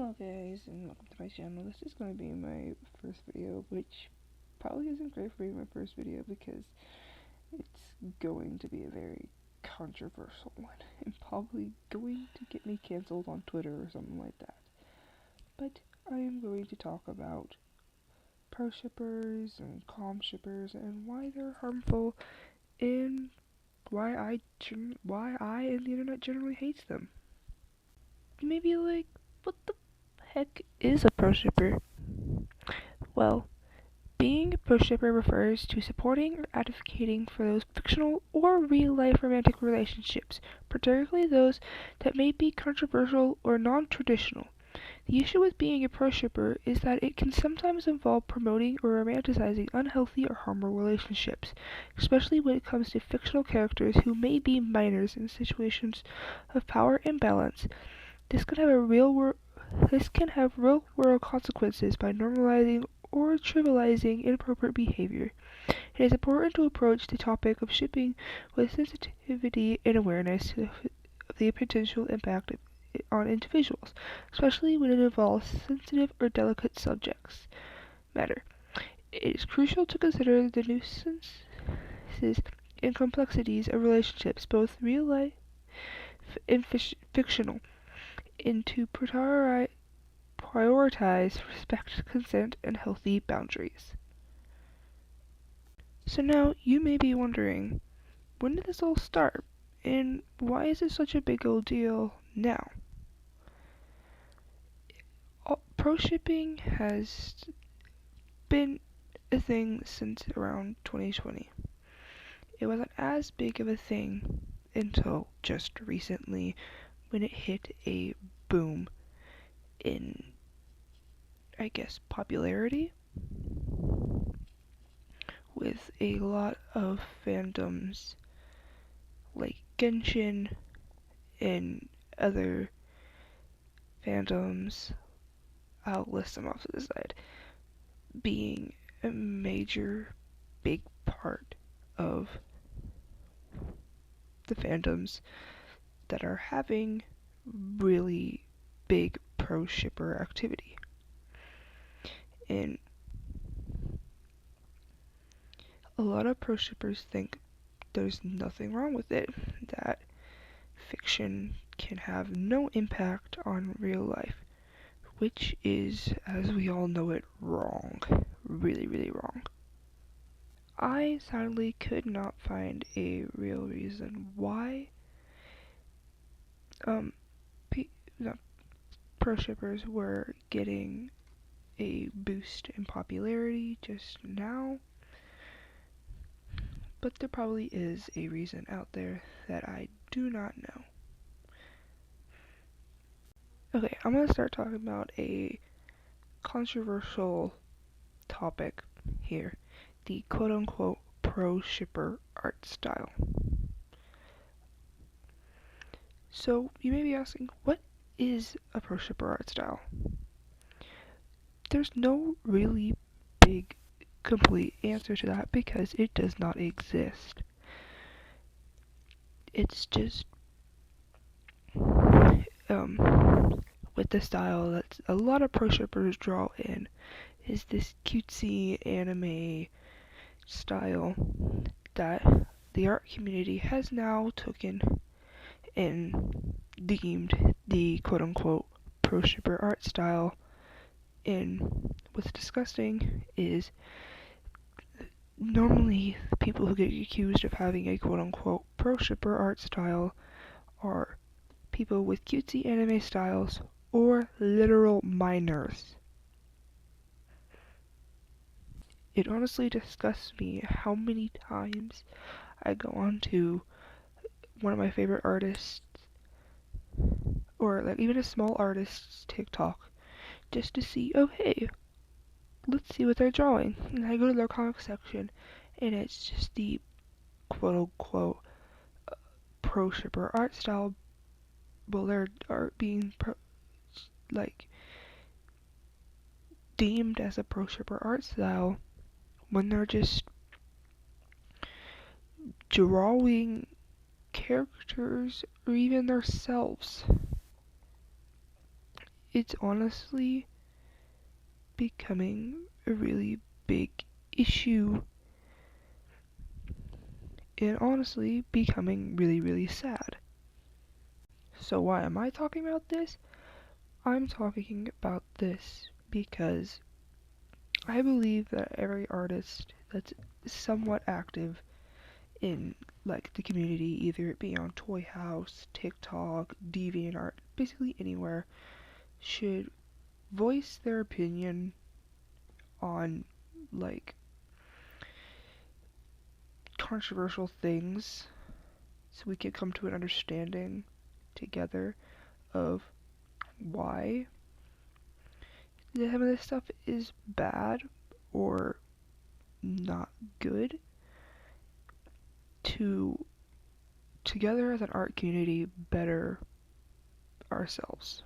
Hello guys, and welcome to my channel. This is going to be my first video, which probably isn't great for being my first video because it's going to be a very controversial one and probably going to get me cancelled on Twitter or something like that. But I am going to talk about proshippers and shippers and why they're harmful and why I and the internet generally hates them. You may be like, what the heck is a proshipper? Well, being a proshipper refers to supporting or advocating for those fictional or real-life romantic relationships, particularly those that may be controversial or non-traditional. The issue with being a proshipper is that it can sometimes involve promoting or romanticizing unhealthy or harmful relationships, especially when it comes to fictional characters who may be minors in situations of power imbalance. This can have real-world consequences by normalizing or trivializing inappropriate behavior. It is important to approach the topic of shipping with sensitivity and awareness of the potential impact on individuals, especially when it involves sensitive or delicate subjects matter. It is crucial to consider the nuances and complexities of relationships, both real life and fictional, and to prioritize respect, consent, and healthy boundaries. So now you may be wondering, when did this all start? And why is it such a big old deal now? Pro-shipping has been a thing since around 2020. It wasn't as big of a thing until just recently when it hit a boom in, I guess, popularity, with a lot of fandoms like Genshin and other fandoms, I'll list them off to the side, being a major big part of the fandoms that are having really big pro-shipper activity. And a lot of pro-shippers think there's nothing wrong with it, that fiction can have no impact on real life, which is, as we all know it, wrong. Really, really wrong. I sadly could not find a real reason why pro-shippers were getting a boost in popularity just now, but there probably is a reason out there that I do not know. Okay, I'm gonna start talking about a controversial topic here, the quote-unquote pro-shipper art style. So you may be asking, what is a pro-shipper art style? There's no really big, complete answer to that because it does not exist. It's just with the style that a lot of pro-shippers draw in is this cutesy anime style that the art community has now taken and deemed the quote-unquote pro-shipper art style. And what's disgusting is normally the people who get accused of having a quote-unquote pro-shipper art style are people with cutesy anime styles or literal minors. It honestly disgusts me how many times I go on to one of my favorite artists, or like even a small artist's TikTok, just to see, oh hey, let's see what they're drawing. And I go to their comic section, and it's just the quote-unquote pro-shipper art style. Well, their art being deemed as a pro-shipper art style when they're just drawing characters or even themselves it's honestly becoming a really big issue and honestly becoming really, really sad. So why am I talking about this? I'm talking about this because I believe that every artist that's somewhat active in like the community, either it be on Toy House, TikTok, DeviantArt, basically anywhere, should voice their opinion on like controversial things so we can come to an understanding together of why some of this stuff is bad or not good, to together as an art community better ourselves.